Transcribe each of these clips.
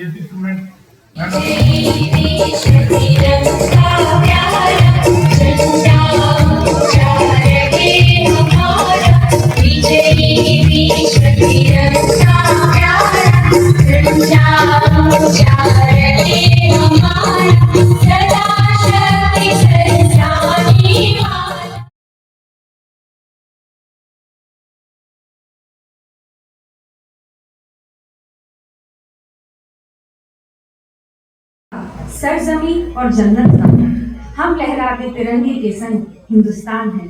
ये instrument सरजमी और जन्नत का हम लहराते तिरंगे के संग हिंदुस्तान है।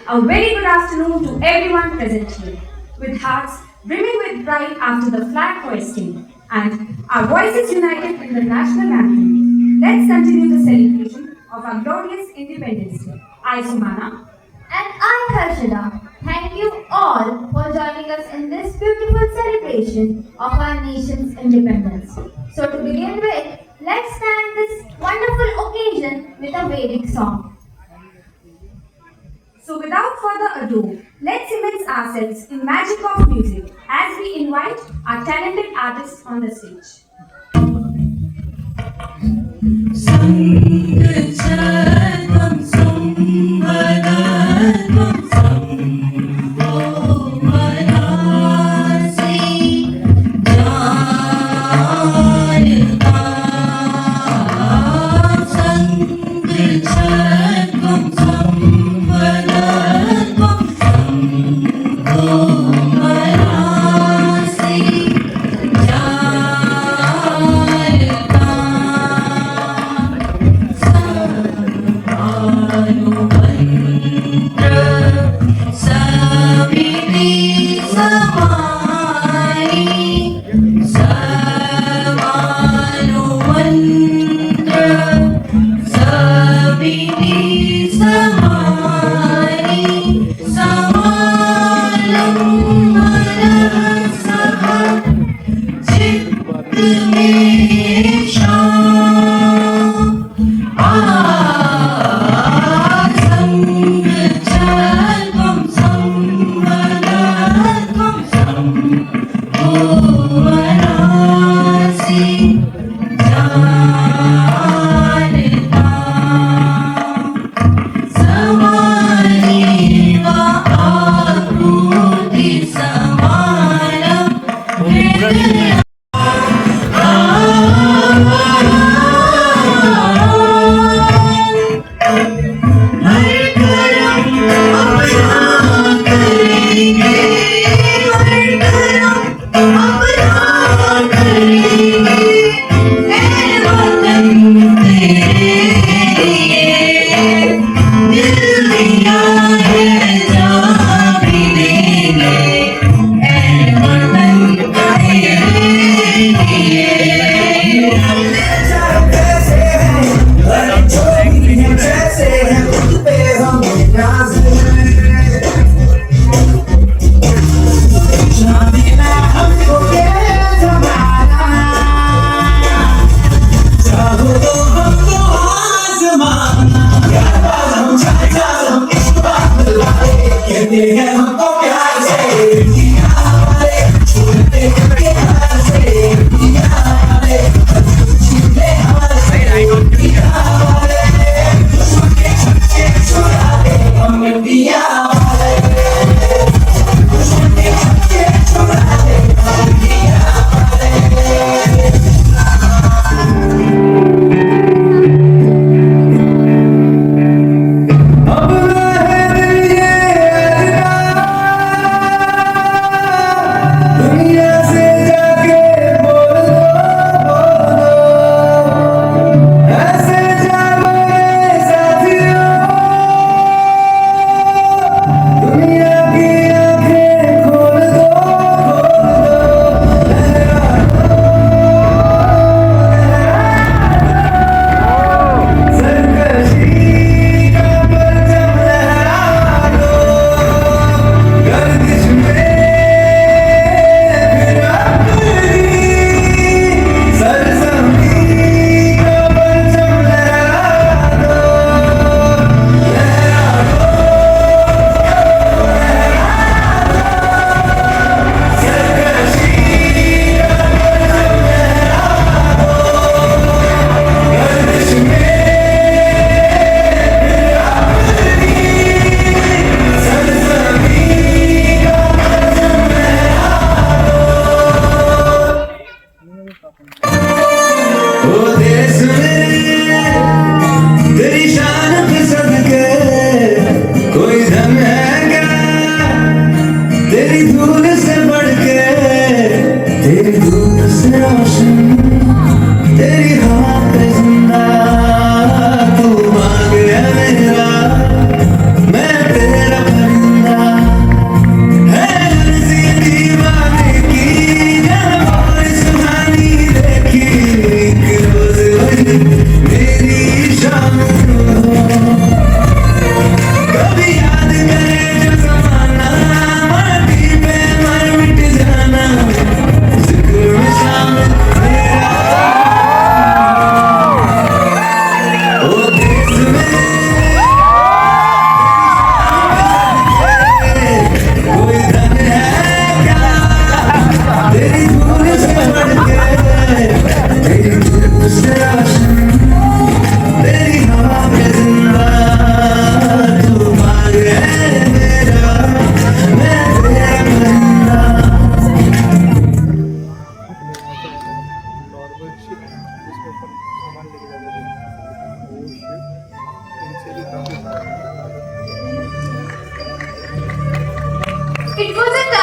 A very good afternoon to everyone present here, with hearts brimming with pride after the flag hoisting and our voices united in the national anthem. Let's continue the celebration of our glorious Independence Day. I, Sumana. And I'm Harshada. Thank you all for joining us in this beautiful celebration of our nation's independence. So to begin with, let's stand this wonderful occasion with a Vedic song. So without further ado, let's immerse ourselves in magic of music as we invite our talented artists on the stage.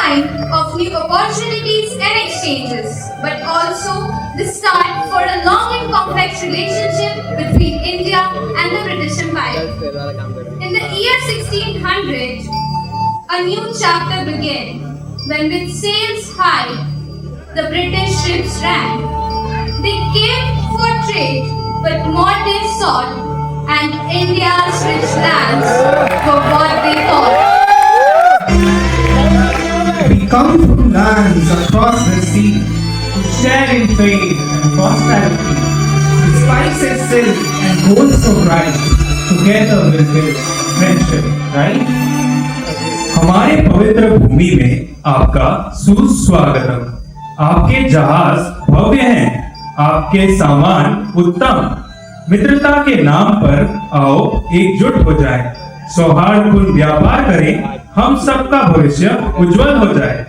time of new opportunities and exchanges, but also the start for a long and complex relationship between India and the British Empire. In the year 1600, a new chapter began when, with sails high, the British ships ran. They came for trade, but more they sought, and India's rich lands were what they thought. We come from lands across the sea to share in trade and prosperity. With spices, silk, and gold so bright, together we'll build friendship, right? हमारे पवित्र भूमि में आपका सुस्वागतम। आपके जहाज भव्य हैं, आपके सामान उत्तम। मित्रता के नाम पर आओ एकजुट हो जाएं, सौहार्दपूर्ण व्यापार करें, हम सबका भविष्य उज्जवल हो जाए।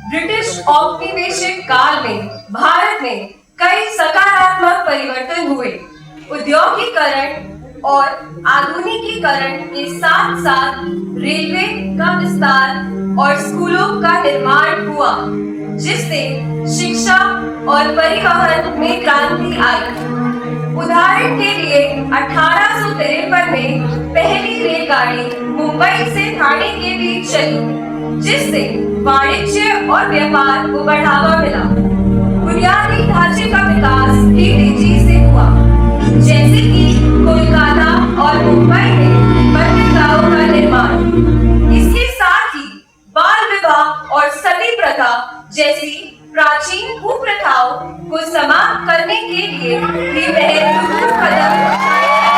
ब्रिटिश औपनिवेशिक काल में भारत में कई सकारात्मक परिवर्तन हुए। उद्योगीकरण और आधुनिकीकरण के साथ साथ रेलवे का विस्तार और स्कूलों का निर्माण हुआ, जिससे शिक्षा और परिवहन में क्रांति आई। उदाहरण के लिए 1853 में पहली रेलगाड़ी मुंबई से ठाणे के बीच चली, जिससे वाणिज्य और व्यापार को बढ़ावा मिला। बुनियादी ढांचे का विकास भी तेजी से हुआ, जैसे कि कोलकाता और मुंबई में बंदरगाहों का निर्माण। इसके साथ ही बाल विवाह और सती प्रथा जैसी प्राचीन कुप्रथाओं को समाप्त करने के लिए भी महत्वपूर्ण कदम उठाए गए।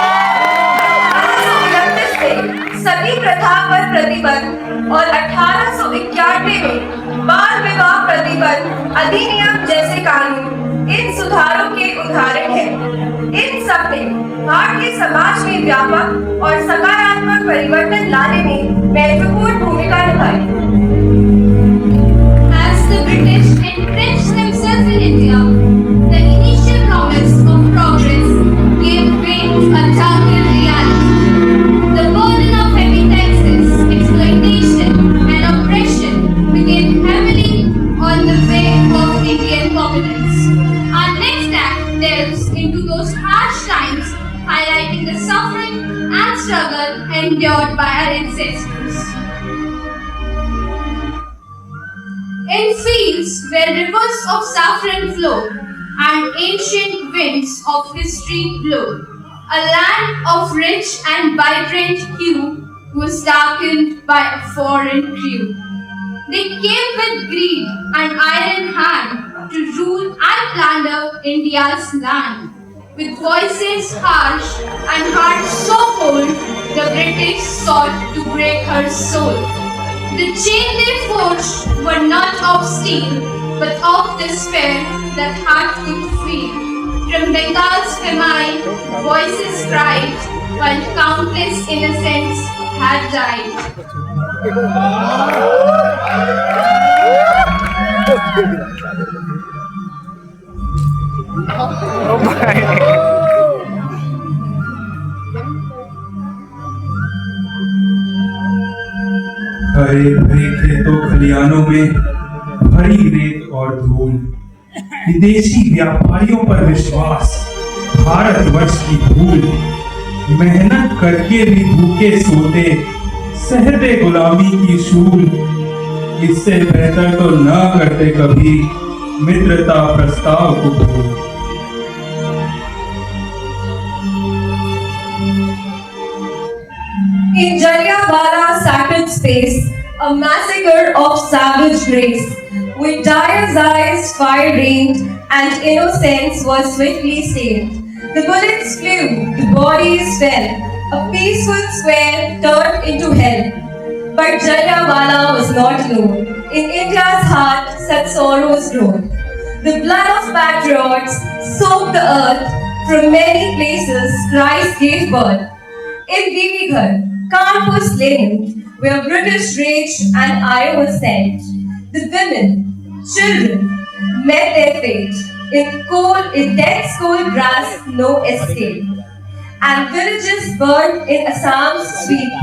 1829 में सती प्रथा पर प्रतिबंध और 1891 में बाल विवाह प्रतिबंध अधिनियम जैसे कानून इन सुधारों के उदाहरण हैं। इन सब ने भारतीय समाज में व्यापक और सकारात्मक परिवर्तन लाने में महत्वपूर्ण भूमिका निभाई। As the British entrenched themselves in India, the initial promise of progress gave way to a darker reality. The burden of heavy taxes, exploitation, and oppression began heavily on the way of Indian populace. Our next act delves into those harsh times, highlighting the suffering and struggle endured by our ancestors. In fields where rivers of saffron flow and ancient winds of history blow, a land of rich and vibrant hue was darkened by a foreign crew. They came with greed and iron hand to rule and plunder India's land. With voices harsh and hearts so cold, the British sought to break her soul. The chain they forged were not of steel, but of despair that heart could feel. From Bengal's famine, voices cried, while countless innocents had died. हरे भरे खेतों खलियानों में भरी रेत और धूल, विदेशी व्यापारियों पर विश्वास, भारतवर्ष की भूल। मेहनत करके भी भूखे सोते, सहते गुलामी की शूल। इससे बेहतर तो न करते कभी मित्रता प्रस्ताव को भूल। In Jallianwala sacred space, a massacre of savage grace, with dyer's eyes fire rained, and innocence was swiftly stained. The bullets flew, the bodies fell, a peaceful square turned into hell. But Jallianwala was not alone. In India's heart, such sorrows grown. The blood of patriots soaked the earth. From many places, Christ gave birth. In Vivighar, Kanpur's land, where British raged and I was sent, the women, children met their fate in dense cold grass, no escape. And villages burned in Assam's sweep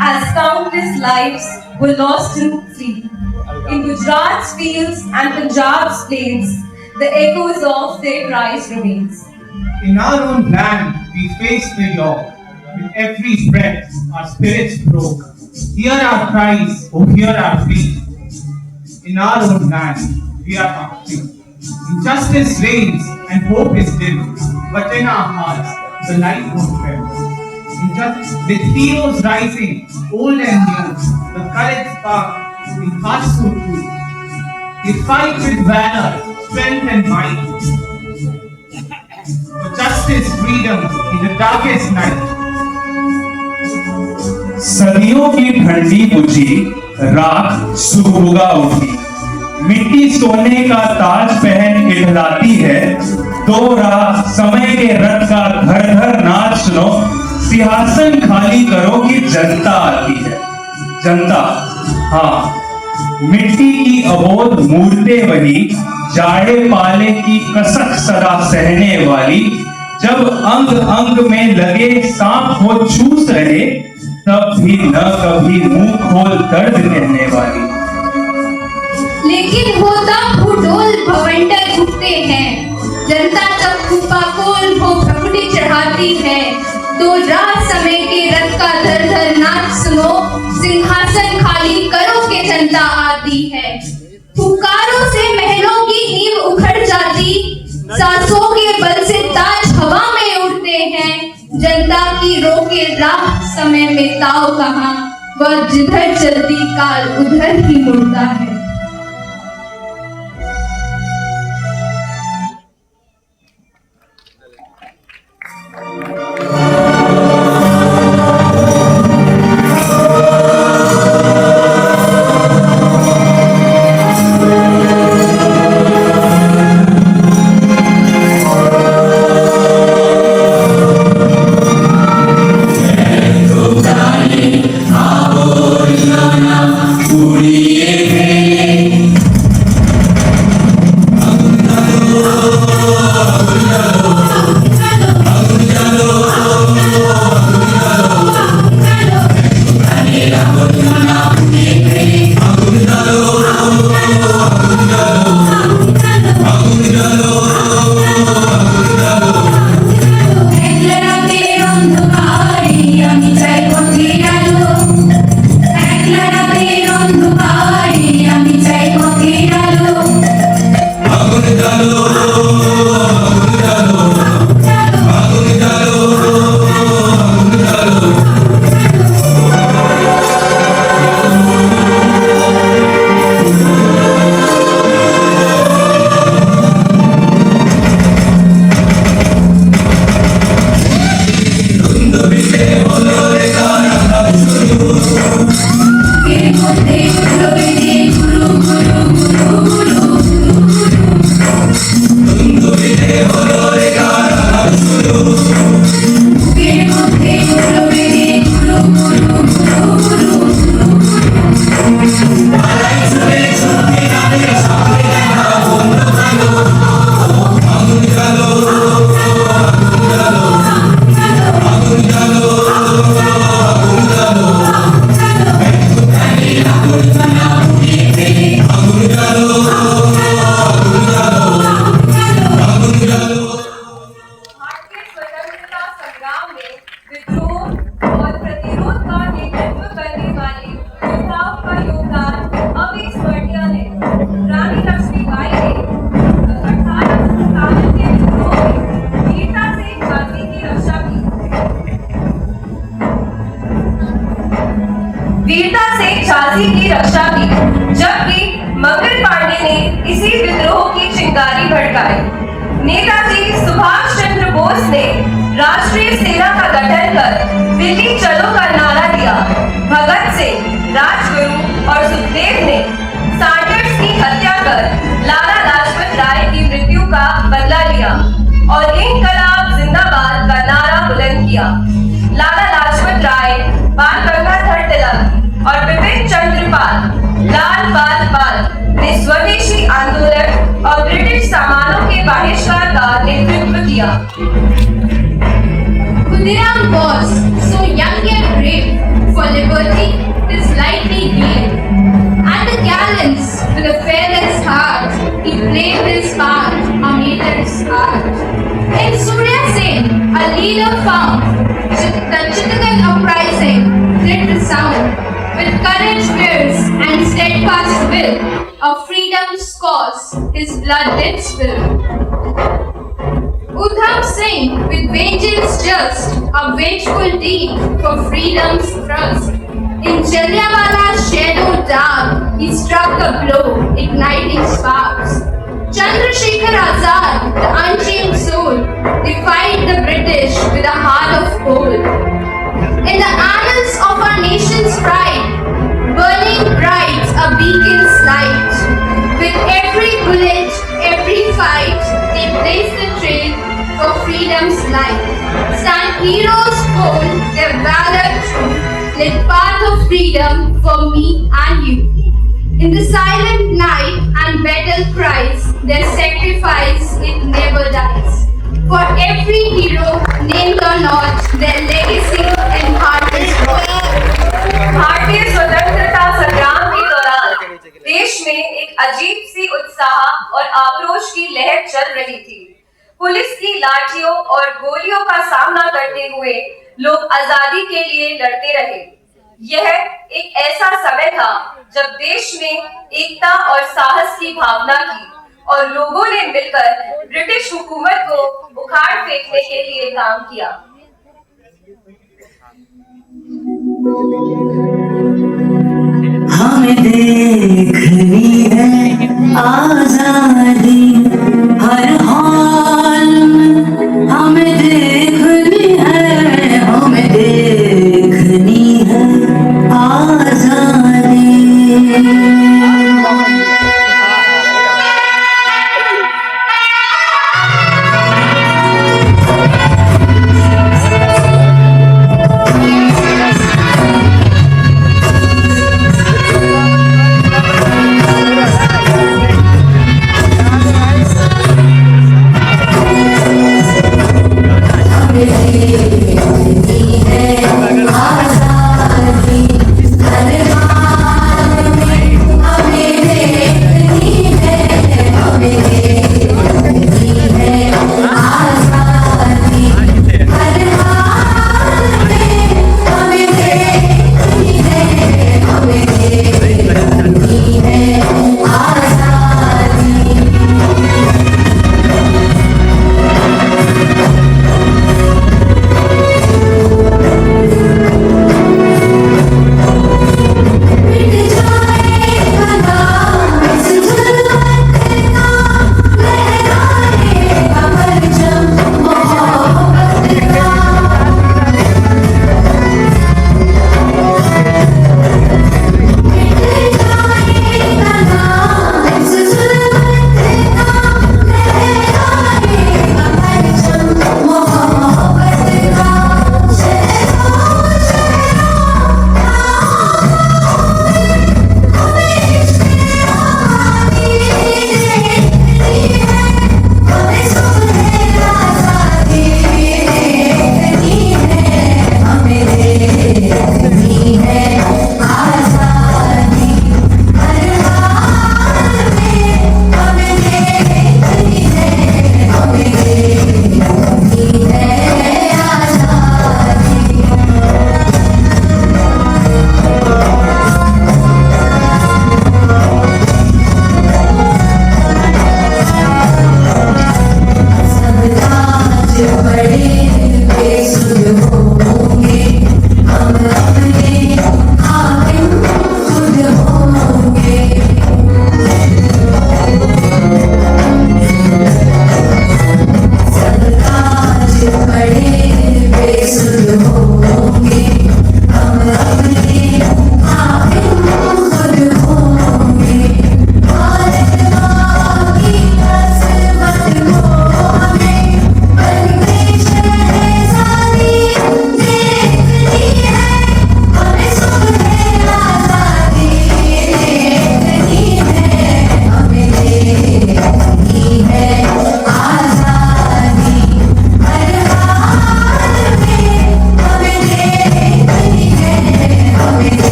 as countless lives were lost in sleep. In Gujarat's fields and Punjab's plains, the echoes of their cries remains. In our own land, we face the yoke. With every breath, our spirits broke. Hear our cries, oh hear our plea. In our own land, we are not free. Injustice reigns and hope is dim, but in our hearts, the light won't fail. With heroes rising, old and new, the courage spark in hearts so true. We fight with valor, strength and might. For justice, freedom in the darkest night. सदियों की ठंडी बुझी राख सुगबुगा उठी, मिट्टी सोने का ताज पहन इठलाती है, दो राह समय के रथ का घर घर नाच सुनो, सिंहासन खाली करो कि जनता आती है। जनता, हाँ, मिट्टी की अबोध मूर्तें वही, जाड़े पाले की कसक सदा सहने वाली, जब अंग अंग में लगे सांप हो चूस रहे, तब भी न कभी मुंह खोल दर्द कहने वाली। लेकिन होता भूडोल भवंडर उठते हैं, जनता जब कुपाकोल हो भगुड़ी चढ़ाती है, तो रात समय के रथ का धर धर नाच सुनो, सिंहासन खाली करो के जनता आती है। पुकारों से महलों की नींव उखड़ जाती, सांसों के बल से ताज हवा में उड़ते हैं, जनता की रोके राह समय में ताव कहाँ, वह जिधर चलती काल उधर ही मुड़ता है। वीरता से झांसी की रक्षा की, जबकि मंगल पांडे ने इसी विद्रोह की चिंगारी भड़काई। नेताजी सुभाष चंद्र बोस ने राष्ट्रीय सेना का गठन कर दिल्ली चलो का नारा दिया। भगत सिंह, राजगुरु और सुखदेव ने सैंडर्स की हत्या कर लाला लाजपत राय की मृत्यु का बदला लिया और इनकलाब जिंदाबाद का नारा बुलंद किया। लाला लाजपत राय, बाल गंगाधर तिलक और बिपिन चंद्र पाल, लाल बाल पाल ने स्वदेशी आंदोलन और ब्रिटिश सामानों के बहिष्कार का नेतृत्व किया। Khudiram was so young and brave, for liberty his lightly gleamed. And the gallants, with a fearless heart, he played his part amid its heart. In Surya Sen, a leader found, the Chittagan uprising did the sound. With courage fierce and steadfast will, of freedom's cause his blood did spill. Udham Singh, with vengeance just, a vengeful deed for freedom's thrust. In Jallianwala's shadow dark, he struck a blow, igniting sparks. Chandrasekhar Azad, the unchained soul, defied the British with a heart of gold. In the annals of our nation's pride, burning bright a beacon's light. With every bullet, every fight, they blaze the trail for freedom's light. Stand heroes bold, their valor true, lit path of freedom for me and you. In the silent night and battle cries, their sacrifice it never dies. For every hero, named or not, their legacy and heart is broad. भारतीय स्वतंत्रता संग्राम के दौरान देश में एक अजीब सी उत्साह और आक्रोश की लहर चल रही थी। पुलिस की लाठियों और गोलियों का सामना करते हुए लोग आजादी के लिए लड़ते रहे। यह एक ऐसा समय था जब देश में एकता और साहस की भावना थी और लोगों ने मिलकर ब्रिटिश हुकूमत को उखाड़ फेंकने के लिए काम किया। हमें देखनी है आजादी हर हाल में, हमें देखनी है, हमें देखनी है आजादी।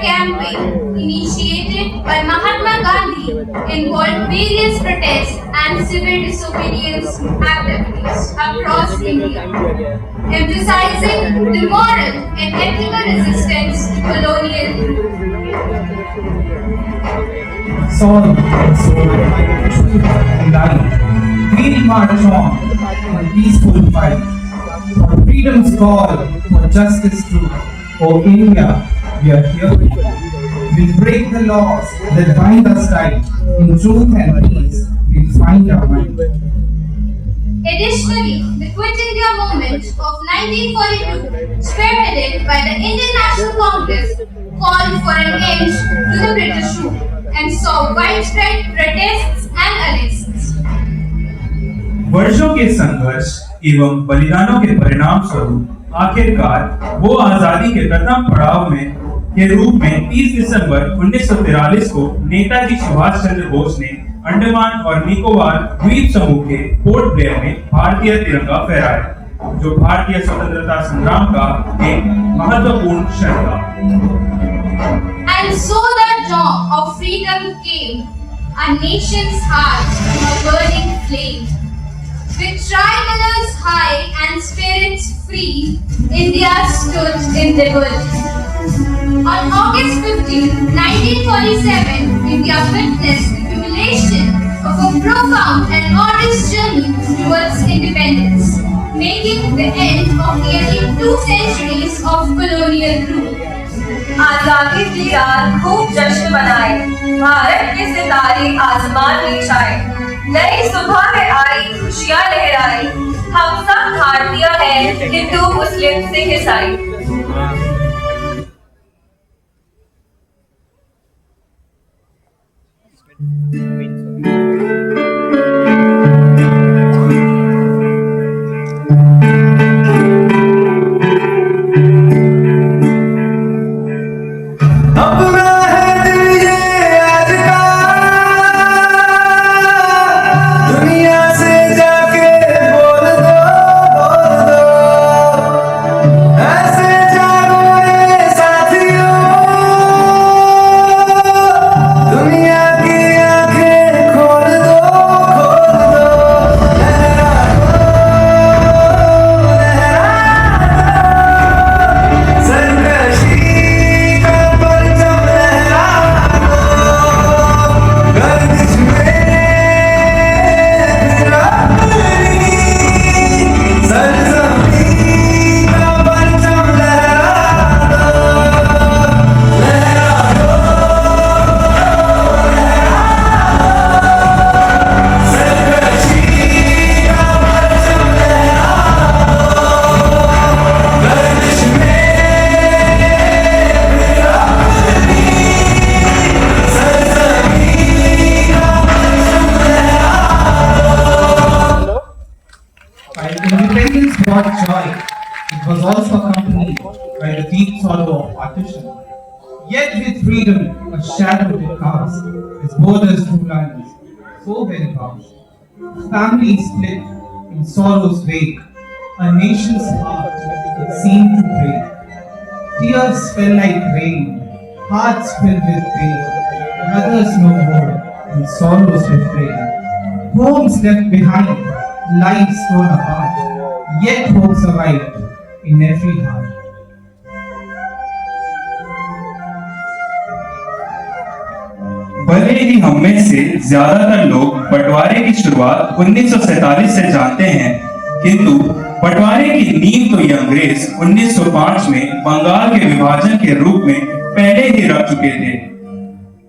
campaign initiated by Mahatma Gandhi involved various protests and civil disobedience activities across India, emphasizing the moral and ethical resistance to colonial rule. Soul and soul, truth and light, we march on in peaceful fight for freedom's call, for justice true. Oh India, we are here. We'll break the laws that bind us tight. In truth and peace, we'll find our mind. Additionally, the Quit India movement of 1942, spearheaded by the Indian National Congress, called for an end to the British rule and saw widespread protests and arrests. वर्षों के संघर्ष एवं बलिदानों के परिणाम स्वरूप आखिरकार वो आजादी के प्रथम पड़ाव में के रूप में 30 दिसंबर 1943 को नेताजी सुभाष चंद्र बोस ने अंडमान और निकोबार द्वीप समूह के पोर्ट ब्लेयर में भारतीय तिरंगा फहराया, जो भारतीय स्वतंत्रता संग्राम का एक महत्वपूर्ण क्षण था। And so the dawn of freedom came, our nation's heart a burning flame. With tricolors high and spirits free, India stood in liberty. On August 15, 1947, India witnessed the culmination of a profound and honest journey towards independence, making the end of nearly 2 centuries of colonial rule. आजादी की रात खूब जश्न मनाए, भारत के सितारे आसमान में छाए, नई सुबह में आई खुशियां लहराई, हम सब भारतीय हैं, हिंदू मुस्लिम सिख ईसाई। Independence brought joy. It was also accompanied by the deep sorrow of partition. Yet with freedom, a shadow did cast, its borders two lines, so very vast. Families split in sorrow's wake, a nation's heart it seemed to break. Tears fell like rain, hearts filled with pain, brothers no more, and sorrows refrain. Homes left behind, lives torn apart, yet hope survived in every heart. भले ही हम में से ज्यादातर लोग बंटवारे की शुरुआत 1947 से जानते हैं, किंतु बंटवारे की नींव तो ये अंग्रेज 1905 में बंगाल के विभाजन के रूप में पहले ही रख चुके थे।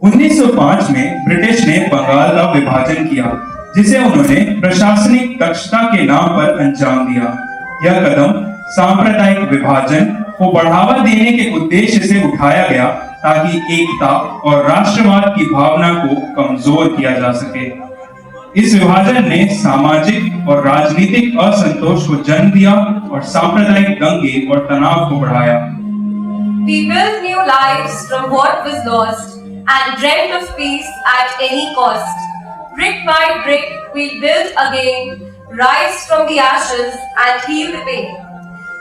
1905 में ब्रिटिश ने बंगाल का विभाजन किया, जिसे उन्होंने प्रशासनिक दक्षता के नाम पर अंजाम दिया। यह कदम सांप्रदायिक विभाजन को बढ़ावा देने के उद्देश्य से उठाया गया, ताकि एकता और राष्ट्रवाद की भावना को कमजोर किया जा सके। इस विभाजन ने सामाजिक और राजनीतिक असंतोष को जन्म दिया और सांप्रदायिक दंगे और तनाव को बढ़ाया। We built new lives from what was lost and dreamt of peace at any cost. Brick by brick, we'll build again, rise from the ashes and heal the pain.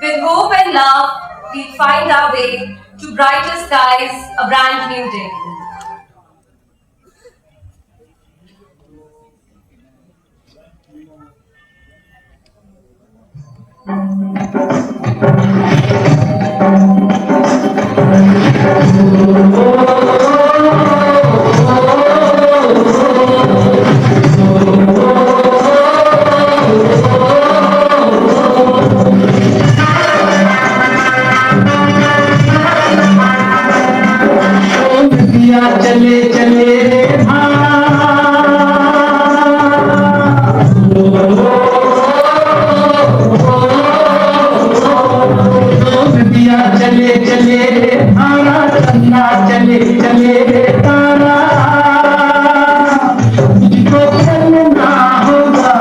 With hope and love, we'll find our way to brighter skies, a brand new day. चले चले रे दिया चले चले रे भारा चंदा चले चले रे तारा तुझको चलना होगा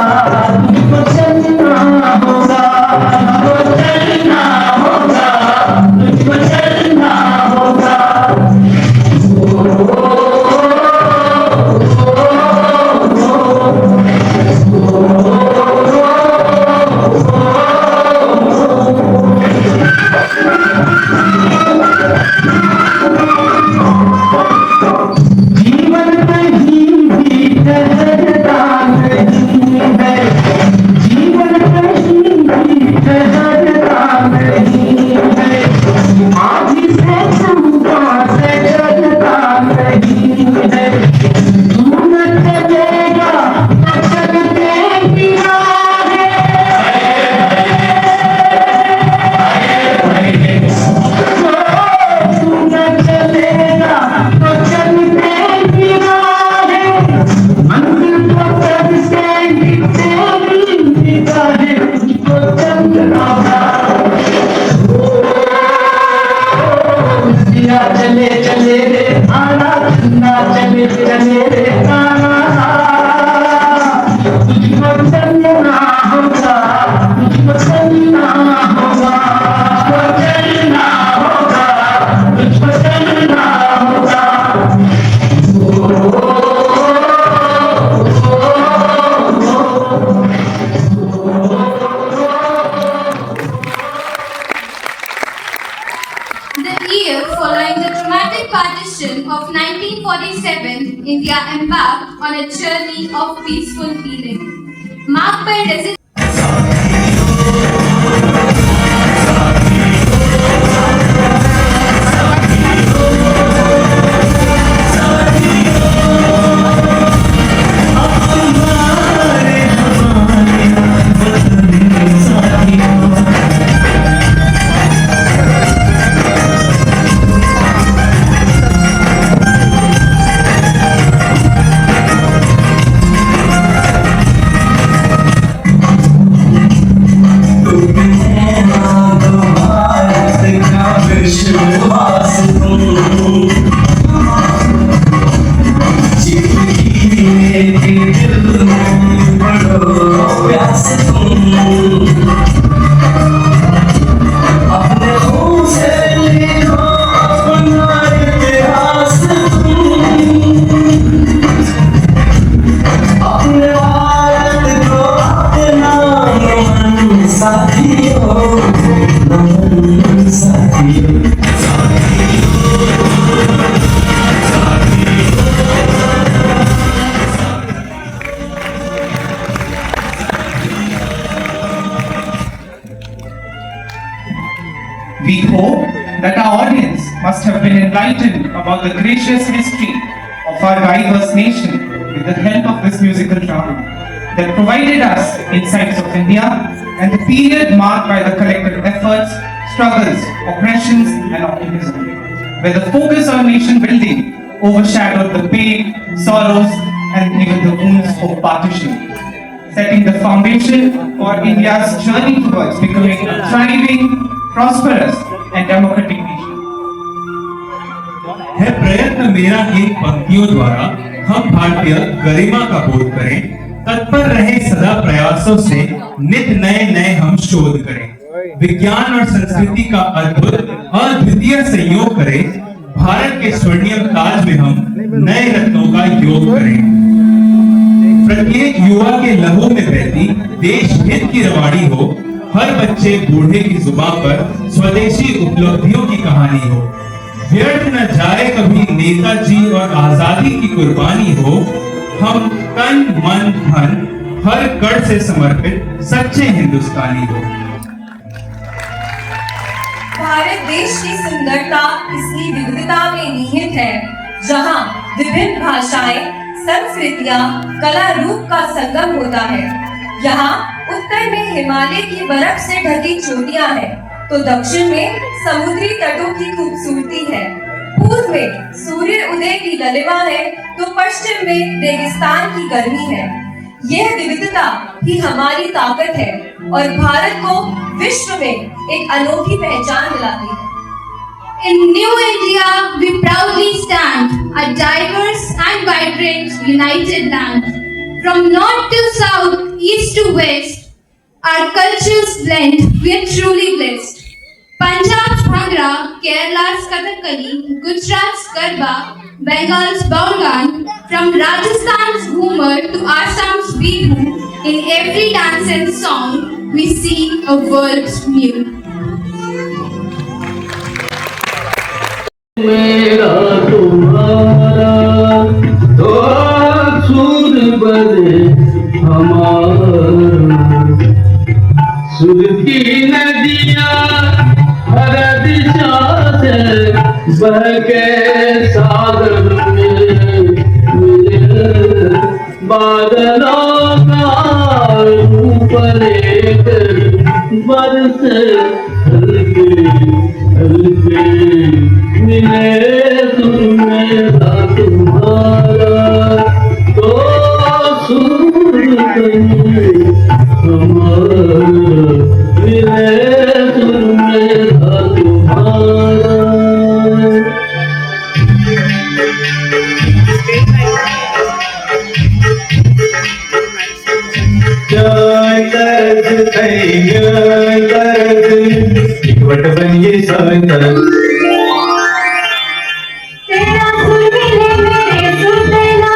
तुझको चलना होगा तुझको चलना होगा तुझको चलना होगा जीवन कहीं भी ठहरता नहीं है जीवन कहीं भी ठहरता नहीं है आधी से चंपा से चलता नहीं है तू न चलेगा तो चलते गिरा है तू न चलेगा तो चलते गिरा है मंजिल को चलते तेरी निगाहें तुझको चलना दिया चले चले रे आना चंदा चले चले रे तारा तुझको चलना होगा तुझको चलना होगा तुझको चलना होगा तुझको चलना होगा The year following the traumatic partition of 1947, India embarked on a journey of peaceful healing, marked by resistance. We hope that our audience must have been enlightened about the gracious history of our diverse nation with the help of this musical drama that provided us insights of India and the period marked by the collective efforts, struggles, oppressions and optimism, where the focus on nation building overshadowed the pain, sorrows and even the wounds of partition, setting the foundation for India's journey towards becoming a thriving, prosperous and democratic nation. है प्रयत्न मेरा इन पंक्तियों द्वारा हम भारतीय गरिमा का बोध करें, तत्पर रहे सदा प्रयासों से नित नए नए हम शोध करें, विज्ञान और संस्कृति का अद्भुत अद्वितीय संयोग करें, भारत के स्वर्णिम ताज में हम नए रत्नों का योग करें। प्रत्येक युवा के लहू में बहती देश हित की रवाड़ी हो, हर बच्चे बूढ़े की जुबान पर स्वदेशी उपलब्धियों की कहानी हो। व्यर्थ न जाए कभी नेताजी और आजादी की कुर्बानी हो। हम तन मन धन हर कड़ से समर्पित सच्चे हिंदुस्तानी हो। भारत देश की सुंदरता इसकी विविधता में निहित है, जहाँ विभिन्न भाषाएं, संस्कृतियाँ, कला रूप का संगम होता है। यहाँ उत्तर में हिमालय की बर्फ से ढकी चोटियाँ हैं, तो दक्षिण में समुद्री तटों की खूबसूरती है। पूर्व में सूर्य उदय की ललिमा है, तो पश्चिम में रेगिस्तान की गर्मी है। यह विविधता ही हमारी ताकत है और भारत को विश्व में एक अनोखी पहचान दिलाती है। In New India, we proudly stand, a diverse and vibrant, united land. From north to south, east to west, our cultures blend, we are truly blessed. Punjab's Bhangra, Kerala's Kathakali, Gujarat's Garba, Bengal's Baulgan, from Rajasthan's Ghumar to Assam's Bihu, in every dance and song, we see a world new. मेरा तुम्हारा तो सुर बने हमारा, सुर की नदियाँ हर दिशा से बह के सागर में मिले, बादलों का ऊपर एक बरसे हल्के हल्के मिले सुर मेरा तुम्हारा तो सुर बने हमारा, मिले सुर मेरा तुम्हारा। इकवट बनिए सब तरफ, तेरा सुर मिले मेरे सुर तेरा,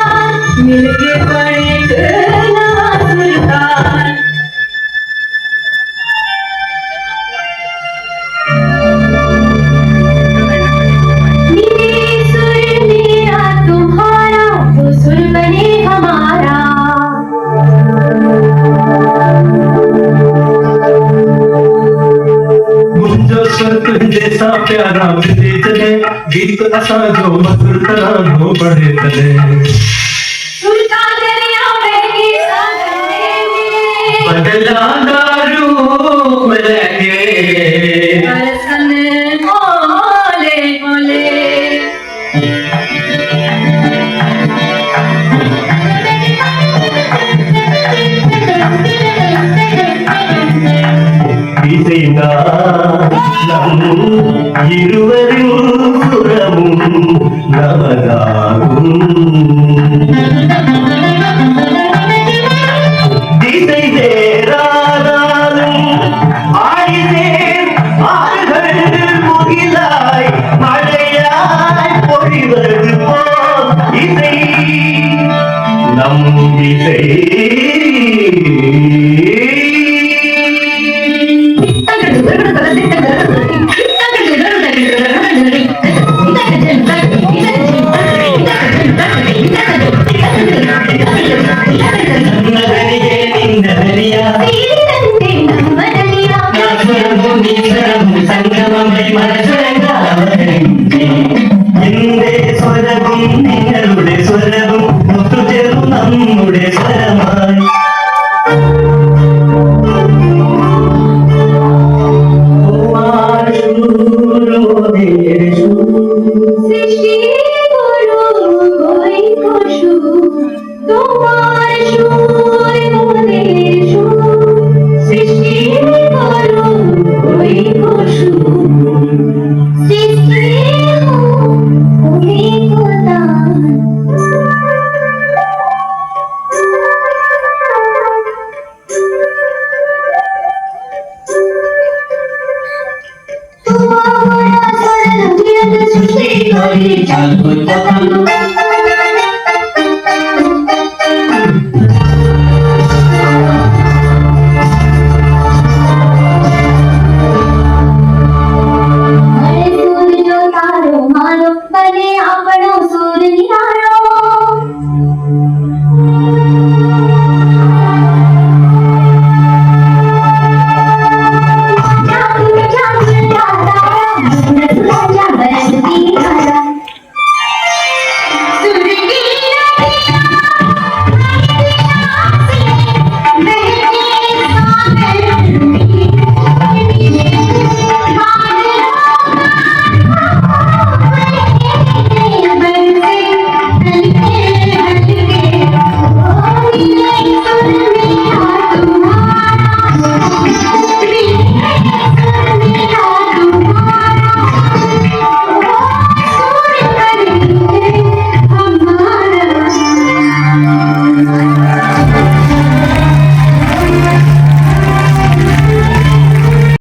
मिलके बने तेरा सुल्तान। मेरे सुर मेरा तुम्हारा, तो सुर बने हमारा। मुझो स्वर तुझ जैसा प्यारा मिले चले, गीत असा जो मधुर तरानो बढ़े चले। सुल्तान दरिया बहके सागर में, बदलाना रूप लेके बरसन मोले मोले। இசைனா நம் இருவரின் சுரமும் நமதாகும். திசை வேறானாலும் ஆழிதேர் ஆறுகள் முகிலாய் மழையாய் பொழிவது போல் இசை நம் இசை. സ്വരവും നിങ്ങളുടെ സ്വരവും ഒത്തുചേർന്നു നമ്മുടെ സ്വരമായി. সৃষ্টি করো কই খুশু, তোমার সুর মনের সুর। সৃষ্টি করো কই খুশু, সৃষ্টি হো তুমি খোদা। সৃষ্টি করি চাল